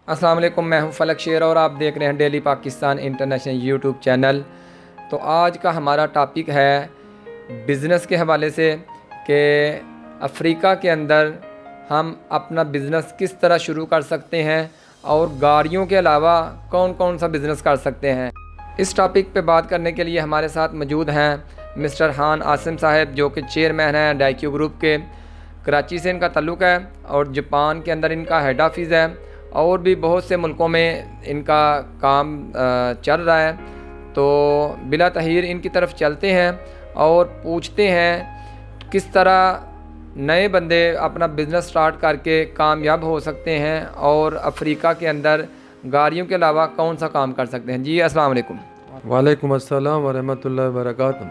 अस्सलाम वालेकुम, मैं हूं फलक शेर और आप देख रहे हैं daily Pakistan international YouTube channel. तो आज का हमारा टॉपिक है बिज़नेस के हवाले से कि अफ्रीका के अंदर हम अपना बिज़नेस किस तरह शुरू कर सकते हैं और गाड़ियों के अलावा कौन कौन सा बिज़नेस कर सकते हैं। इस टॉपिक पे बात करने के लिए हमारे साथ मौजूद हैं मिस्टर हान आसिम साहब, जो कि चेयरमैन हैं डाइक्यू ग्रुप के। कराची से इनका ताल्लुक़ है और जापान के अंदर इनका हेड ऑफिस है और भी बहुत से मुल्कों में इनका काम चल रहा है। तो बिला तहीर इनकी तरफ चलते हैं और पूछते हैं किस तरह नए बंदे अपना बिज़नेस स्टार्ट करके कामयाब हो सकते हैं और अफ्रीका के अंदर गाड़ियों के अलावा कौन सा काम कर सकते हैं। जी अस्सलाम वालेकुम। वालेकुम अस्सलाम वरहमतुल्लाहि वबरकातुहू।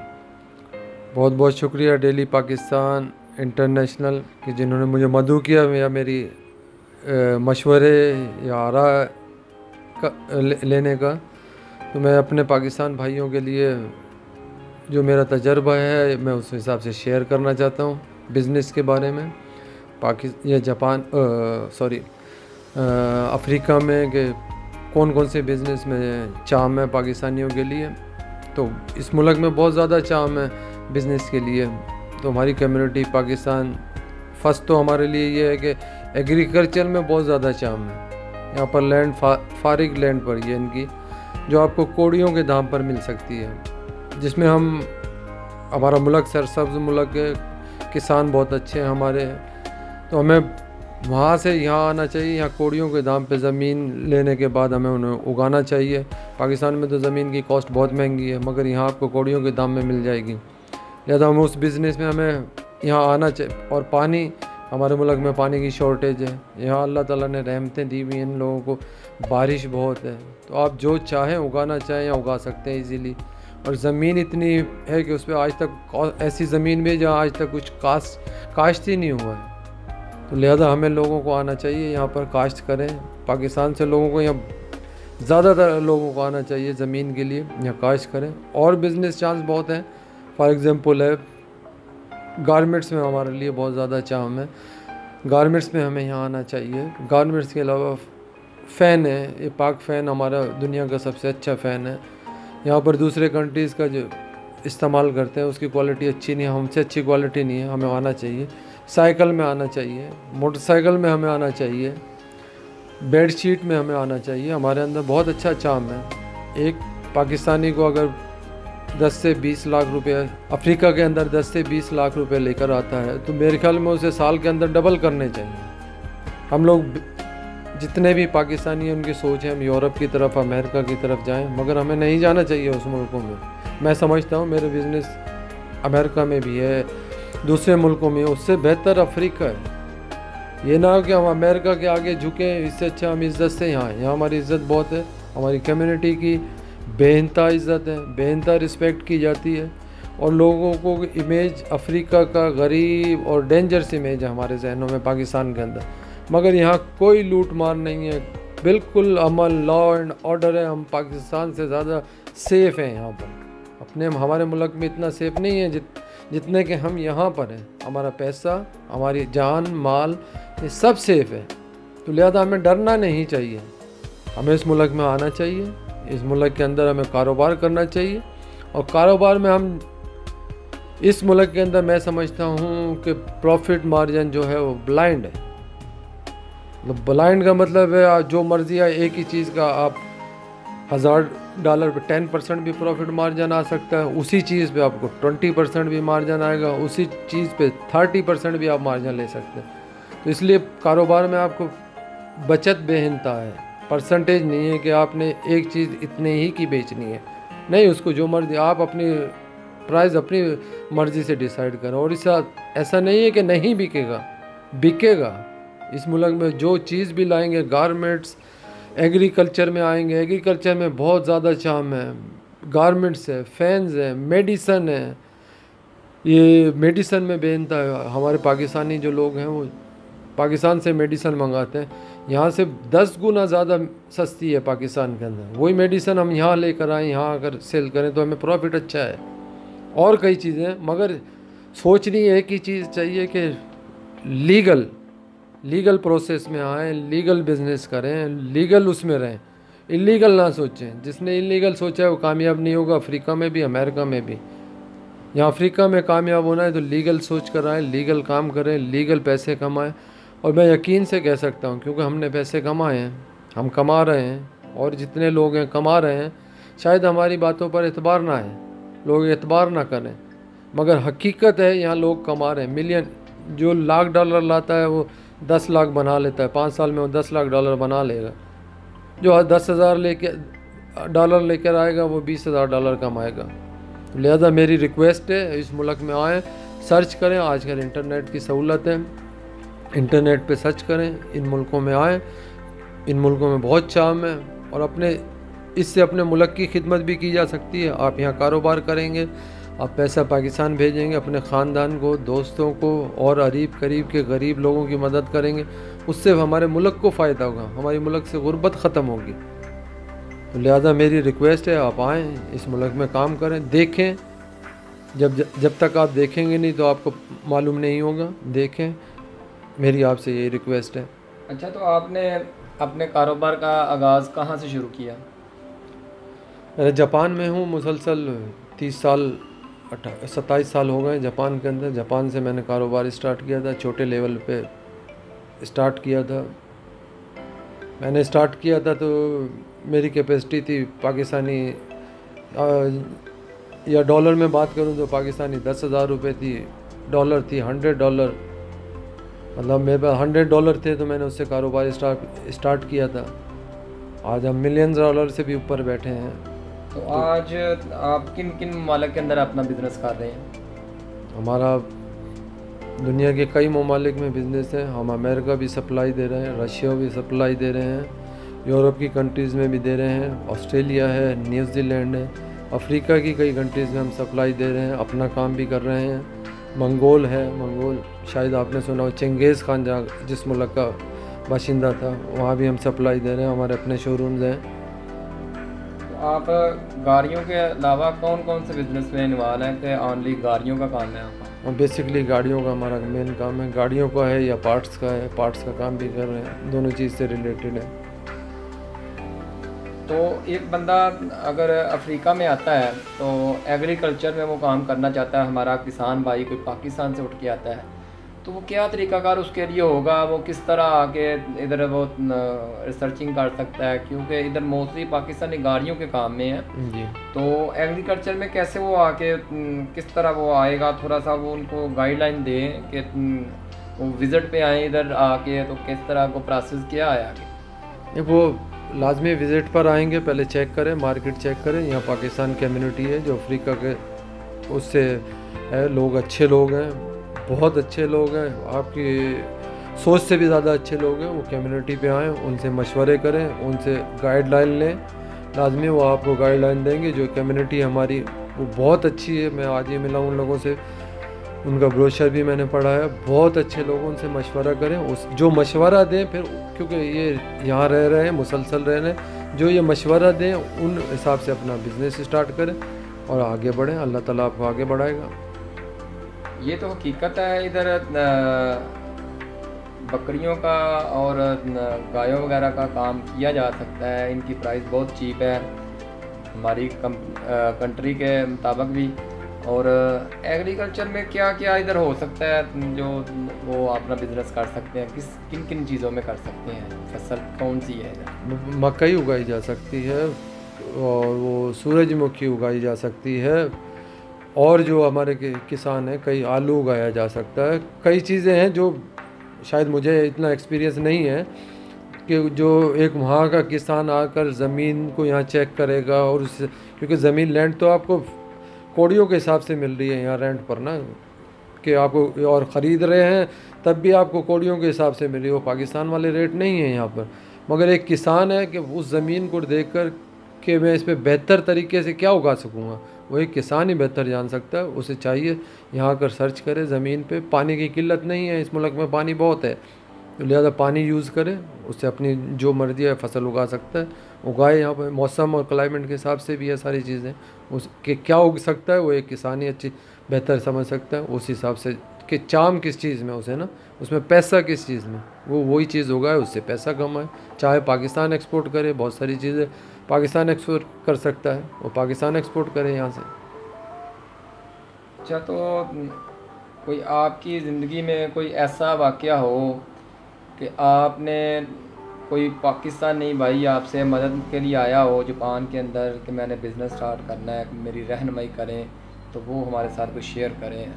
बहुत बहुत शुक्रिया डेली पाकिस्तान इंटरनेशनल कि जिन्होंने मुझे मदऊ किया या मेरी मशवरे या आरा लेने का। तो मैं अपने पाकिस्तान भाइयों के लिए जो मेरा तजर्बा है मैं उस हिसाब से शेयर करना चाहता हूँ बिज़नेस के बारे में। अफ्रीका में कि कौन कौन से बिज़नेस में चाम है पाकिस्तानियों के लिए। तो इस मुल्क में बहुत ज़्यादा चाम है बिज़नेस के लिए। तो हमारी कम्युनिटी पाकिस्तान फर्स्ट तो हमारे लिए ये है कि एग्रीकल्चर में बहुत ज़्यादा चाम है। यहाँ पर लैंड फारिग लैंड पर ये इनकी जो आपको कोड़ियों के दाम पर मिल सकती है, जिसमें हमारा मुल्क सरसब्ज मुल्क है, किसान बहुत अच्छे हैं हमारे। तो हमें वहाँ से यहाँ आना चाहिए, यहाँ कोड़ियों के दाम पे ज़मीन लेने के बाद हमें उन्हें उगाना चाहिए। पाकिस्तान में तो ज़मीन की कॉस्ट बहुत महंगी है, मगर यहाँ आपको कोड़ियों के दाम में मिल जाएगी। लिहाजा हम उस बिज़नेस में हमें यहाँ आना चाहिए। और पानी, हमारे मुल्क में पानी की शॉर्टेज है। यहाँ अल्लाह ताला ने रहमतें दी हुई हैं इन लोगों को, बारिश बहुत है। तो आप जो चाहें उगाना चाहें या उगा सकते हैं इजीली। और ज़मीन इतनी है कि उस पर आज तक ऐसी ज़मीन भी है जहाँ आज तक कुछ काश्त ही नहीं हुआ है। तो लिहाजा हमें लोगों को आना चाहिए, यहाँ पर काश्त करें। पाकिस्तान से लोगों को, यहाँ ज़्यादातर लोगों को आना चाहिए ज़मीन के लिए, यहाँ काश्त करें। और बिज़नेस चांस बहुत हैं। फॉर एग्ज़ाम्पल है गारमेंट्स में हमारे लिए बहुत ज़्यादा चाम है। गारमेंट्स में हमें यहाँ आना चाहिए। गारमेंट्स के अलावा फ़ैन है, ये पाक फ़ैन हमारा दुनिया का सबसे अच्छा फ़ैन है। यहाँ पर दूसरे कंट्रीज़ का जो इस्तेमाल करते हैं उसकी क्वालिटी अच्छी नहीं है, हमसे अच्छी क्वालिटी नहीं है। हमें आना चाहिए। साइकिल में आना चाहिए, मोटरसाइकिल में हमें आना चाहिए, बेडशीट में हमें आना चाहिए। हमारे अंदर बहुत अच्छा चाम है। एक पाकिस्तानी को अगर 10 से 20 लाख रुपए अफ्रीका के अंदर 10 से 20 लाख रुपए लेकर आता है, तो मेरे ख्याल में उसे साल के अंदर डबल करने चाहिए। हम लोग जितने भी पाकिस्तानी हैं उनकी सोच है हम यूरोप की तरफ, अमेरिका की तरफ जाएं, मगर हमें नहीं जाना चाहिए उस मुल्कों में। मैं समझता हूँ मेरे बिज़नेस अमेरिका में भी है, दूसरे मुल्कों में, उससे बेहतर अफ्रीका है। ये ना हो कि हम अमेरिका के आगे झुकें, इससे अच्छा हम इज़्ज़त से यहाँ हमारी इज़्ज़त बहुत है। हमारी कम्युनिटी की बेइंतहा इज़्ज़त है, बेइंतहा रिस्पेक्ट की जाती है। और लोगों को इमेज अफ्रीका का गरीब और डेंजरस इमेज है हमारे जहनों में पाकिस्तान के अंदर। मगर यहाँ कोई लूट मार नहीं है, बिल्कुल अमन, लॉ एंड ऑर्डर है। हम पाकिस्तान से ज़्यादा सेफ़ हैं यहाँ पर। हमारे मुल्क में इतना सेफ़ नहीं है जितने के हम यहाँ पर हैं। हमारा पैसा, हमारी जान माल, ये सब सेफ़ है। तो लिहाजा हमें डरना नहीं चाहिए। हमें इस मुल्क में आना चाहिए, इस मुल्क के अंदर हमें कारोबार करना चाहिए। और कारोबार में हम इस मुल्क के अंदर, मैं समझता हूँ कि प्रॉफिट मार्जिन जो है वो ब्लाइंड है। मतलब ब्लाइंड का मतलब है जो मर्जी है, एक ही चीज़ का आप $1000 पे 10% भी प्रॉफिट मार्जिन आ सकता है। उसी चीज़ पे आपको 20% भी मार्जिन आएगा, उसी चीज़ पे 30% भी आप मार्जिन ले सकते हैं। तो इसलिए कारोबार में आपको बचत बेइंतहा है। परसेंटेज नहीं है कि आपने एक चीज़ इतने ही की बेचनी है, नहीं, उसको जो मर्जी आप अपनी प्राइस अपनी मर्ज़ी से डिसाइड करो। और इसका ऐसा नहीं है कि नहीं बिकेगा, बिकेगा। इस मुल्क में जो चीज़ भी लाएंगे, गारमेंट्स, एग्रीकल्चर में आएंगे, एग्रीकल्चर में बहुत ज़्यादा चाम है। गारमेंट्स है, फैंस है, मेडिसन है। ये मेडिसन में बेइंतहा है। हमारे पाकिस्तानी जो लोग हैं वो पाकिस्तान से मेडिसन मंगाते हैं, यहाँ से 10 गुना ज़्यादा सस्ती है पाकिस्तान के अंदर। वही मेडिसन हम यहाँ लेकर आएँ, यहाँ अगर सेल करें तो हमें प्रॉफिट अच्छा है। और कई चीज़ें, मगर सोचनी एक ही चीज़ चाहिए कि लीगल लीगल प्रोसेस में आएँ, लीगल बिजनेस करें, लीगल उसमें रहें, इलीगल ना सोचें। जिसने इलीगल सोचा है वो कामयाब नहीं होगा, अफ्रीका में भी अमेरिका में भी। यहाँ अफ्रीका में कामयाब होना है तो लीगल सोच कर आए, लीगल काम करें, लीगल पैसे कमाएं। और मैं यकीन से कह सकता हूँ, क्योंकि हमने पैसे कमाए हैं, हम कमा रहे हैं, और जितने लोग हैं कमा रहे हैं। शायद हमारी बातों पर एतबार ना है, लोग एतबार ना करें, मगर हकीकत है यहाँ लोग कमा रहे हैं। मिलियन, जो लाख डॉलर लाता है वो 10 लाख बना लेता है, 5 साल में वो 10 लाख डॉलर बना लेगा। जो 10,000 डॉलर लेकर आएगा वो 20,000 डॉलर कमाएगा। लिहाजा मेरी रिक्वेस्ट है, इस मुल्क में आएँ, सर्च करें। आजकल इंटरनेट की सहूलत है, इंटरनेट पे सर्च करें, इन मुल्कों में आएँ। इन मुल्कों में बहुत चाम है, और इससे अपने मुल्क की खिदमत भी की जा सकती है। आप यहाँ कारोबार करेंगे, आप पैसा पाकिस्तान भेजेंगे, अपने ख़ानदान को, दोस्तों को, और अरीब करीब के गरीब लोगों की मदद करेंगे, उससे हमारे मुल्क को फ़ायदा होगा, हमारी मुल्क से गुर्बत ख़त्म होगी। तो लिहाजा मेरी रिक्वेस्ट है, आप आएँ, इस मुल्क में काम करें, देखें। जब तक आप देखेंगे नहीं तो आपको मालूम नहीं होगा। देखें, मेरी आपसे यही रिक्वेस्ट है। अच्छा, तो आपने अपने कारोबार का आगाज़ कहाँ से शुरू किया? मैं जापान में हूँ, मुसलसल 30 साल 27 साल हो गए जापान के अंदर। जापान से मैंने कारोबार स्टार्ट किया था, छोटे लेवल पे स्टार्ट किया था। मैंने स्टार्ट किया था तो मेरी कैपेसिटी थी पाकिस्तानी, या डॉलर में बात करूं तो पाकिस्तानी 10,000 रुपये थी, डॉलर थी $100। मतलब मेरे पास $100 थे तो मैंने उससे कारोबार स्टार्ट किया था। आज हम मिलियंस डॉलर से भी ऊपर बैठे हैं। तो आज आप किन किन ममालिक के अंदर अपना बिज़नेस कर रहे हैं? हमारा दुनिया के कई ममालिक में बिज़नेस है। हम अमेरिका भी सप्लाई दे रहे हैं, रशिया भी सप्लाई दे रहे हैं, यूरोप की कंट्रीज़ में भी दे रहे हैं, ऑस्ट्रेलिया है, न्यूजीलैंड है, अफ्रीका की कई कंट्रीज़ में हम सप्लाई दे रहे हैं, अपना काम भी कर रहे हैं। मंगोल है, मंगोल शायद आपने सुना हो, चंगेज़ खान जहाँ जिस मुल्क का बाशिंदा था, वहाँ भी हम सप्लाई दे रहे हैं, हमारे अपने शोरूम्स हैं। तो आप गाड़ियों के अलावा कौन कौन से बिज़नेस में इन्वॉल्व हैं कि ओनली गाड़ियों का काम है आपका? बेसिकली गाड़ियों का हमारा मेन काम है, गाड़ियों का है या पार्ट्स का है, पार्ट्स का काम भी कर रहे हैं, दोनों चीज़ से रिलेटेड है। तो एक बंदा अगर अफ्रीका में आता है तो एग्रीकल्चर में वो काम करना चाहता है, हमारा किसान भाई कोई पाकिस्तान से उठ के आता है, तो वो क्या तरीक़ाकार उसके लिए होगा? वो किस तरह आके इधर वो रिसर्चिंग कर सकता है? क्योंकि इधर मोस्टली पाकिस्तानी गाड़ियों के काम में है जी। तो एग्रीकल्चर में कैसे वो आके किस तरह वो आएगा? थोड़ा सा वो उनको गाइडलाइन दें कि वो विज़िट पे आए इधर आके, तो किस तरह को प्रोसेस क्या है आगे? वो लाजमी विज़िट पर आएंगे, पहले चेक करें, मार्केट चेक करें। यहाँ पाकिस्तान कम्युनिटी है जो अफ्रीका के उससे है, लोग अच्छे लोग हैं, बहुत अच्छे लोग हैं, आपकी सोच से भी ज़्यादा अच्छे लोग हैं। वो कम्युनिटी पे आएँ, उनसे मशवरे करें, उनसे गाइडलाइन लें, लाजमी वो आपको गाइडलाइन देंगे। जो कम्युनिटी हमारी वो बहुत अच्छी है, मैं आज ही मिला उन लोगों से, उनका ब्रोशर भी मैंने पढ़ा है, बहुत अच्छे लोगों से मशवरा करें। उस जो मशवरा दें, फिर क्योंकि ये यहाँ रह रहे हैं, मुसलसल रह रहे हैं, जो ये मशवरा दें उन हिसाब से अपना बिज़नेस स्टार्ट करें और आगे बढ़ें। अल्लाह ताला आपको आगे बढ़ाएगा। ये तो हकीकत है, इधर बकरियों का और गायों वगैरह का काम किया जा सकता है, इनकी प्राइस बहुत चीप है हमारी कंट्री के मुताबिक भी। और एग्रीकल्चर में क्या क्या इधर हो सकता है जो वो अपना बिजनेस कर सकते हैं? किन किन चीज़ों में कर सकते हैं? फसल कौन सी है इधर? मकई उगाई जा सकती है, और वो सूरजमुखी उगाई जा सकती है, और जो हमारे किसान हैं, कई आलू उगाया जा सकता है। कई चीज़ें हैं जो शायद मुझे इतना एक्सपीरियंस नहीं है कि जो एक वहाँ का किसान आकर ज़मीन को यहाँ चेक करेगा, और उससे, क्योंकि ज़मीन लैंड तो आपको कोड़ियों के हिसाब से मिल रही है यहाँ रेंट पर ना, कि आपको और ख़रीद रहे हैं तब भी आपको कोड़ियों के हिसाब से मिल रही है, वो पाकिस्तान वाले रेट नहीं है यहाँ पर। मगर एक किसान है कि उस ज़मीन को देखकर कि मैं इस पर बेहतर तरीके से क्या उगा सकूँगा, वो एक किसान ही बेहतर जान सकता है। उसे चाहिए यहाँ आकर सर्च करे ज़मीन पे। पानी की किल्लत नहीं है इस मुल्क में, पानी बहुत है, तो लिहाजा पानी यूज़ करे, उससे अपनी जो मर्जी है फसल उगा सकता है, उगाए। यहाँ पर मौसम और क्लाइमेट के हिसाब से भी है सारी चीज़ें, उसके क्या उग सकता है वो एक किसान ही अच्छी बेहतर समझ सकता है। उस हिसाब से कि चाम किस चीज़ में उसे ना, उसमें पैसा किस चीज़ में, वो वही चीज़ होगा उससे पैसा कमाए। चाहे पाकिस्तान एक्सपोर्ट करे, बहुत सारी चीज़ें पाकिस्तान एक्सपोर्ट कर सकता है, वो पाकिस्तान एक्सपोर्ट करे यहाँ से। अच्छा, तो कोई आपकी ज़िंदगी में कोई ऐसा वाक़या हो कि आपने कोई पाकिस्तानी भाई आपसे मदद के लिए आया हो जापान के अंदर कि मैंने बिज़नेस स्टार्ट करना है, मेरी रहनुमाई करें, तो वो हमारे साथ कुछ शेयर करें,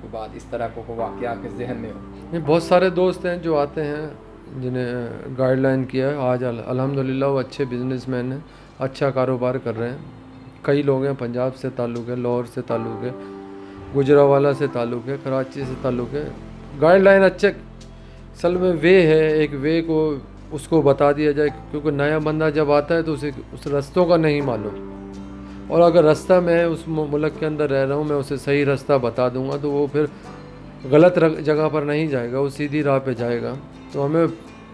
कोई बात इस तरह को वाक़या आपके जहन में हो? नहीं, बहुत सारे दोस्त हैं जो आते हैं जिन्हें गाइडलाइन किया है। आज अल्हम्दुलिल्लाह वो अच्छे बिजनेसमैन हैं, अच्छा कारोबार कर रहे हैं। कई लोग हैं, पंजाब से ताल्लुक़ है, लाहौर से ताल्लुक़ है, गुजरावाला से ताल्लुक़ है, कराची से ताल्लुक़ है। गाइडलाइन अच्छे असल में वे है, एक वे को उसको बता दिया जाए, क्योंकि नया बंदा जब आता है तो उसे उस रास्तों का नहीं मालूम, और अगर रास्ता मैं उस मुल्क के अंदर रह रहा हूँ, मैं उसे सही रास्ता बता दूंगा तो वो फिर गलत जगह पर नहीं जाएगा, वो सीधी राह पे जाएगा। तो हमें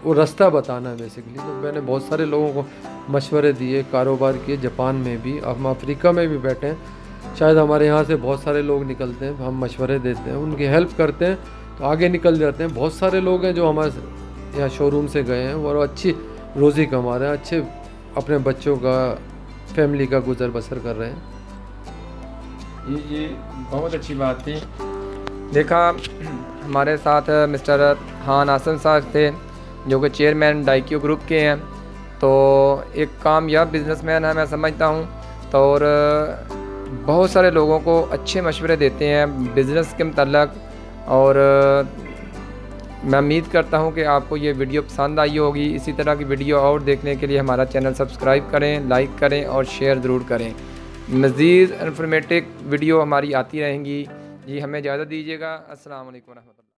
वो रास्ता बताना है बेसिकली। तो मैंने बहुत सारे लोगों को मशवरे दिए, कारोबार किए, जापान में भी, हम अफ्रीका में भी बैठे हैं, शायद हमारे यहाँ से बहुत सारे लोग निकलते हैं, हम मशवरे देते हैं, उनकी हेल्प करते हैं तो आगे निकल जाते हैं। बहुत सारे लोग हैं जो हमारे यहाँ शोरूम से गए हैं और अच्छी रोज़ी कमा रहे हैं, अच्छे अपने बच्चों का, फैमिली का गुजर बसर कर रहे हैं। ये बहुत अच्छी बात थी। देखा, हमारे साथ मिस्टर खान आसन साहब थे जो कि चेयरमैन डाइक्यू ग्रुप के हैं, तो एक कामयाब बिजनेसमैन है मैं समझता हूँ, तो और बहुत सारे लोगों को अच्छे मशवरे देते हैं बिज़नेस के मतलब। और मैं उम्मीद करता हूं कि आपको ये वीडियो पसंद आई होगी। इसी तरह की वीडियो और देखने के लिए हमारा चैनल सब्सक्राइब करें, लाइक करें और शेयर ज़रूर करें। मज़ीद इन्फॉर्मेटिव वीडियो हमारी आती रहेंगी। जी, हमें इजाज़त दीजिएगा। अस्सलाम वालेकुम।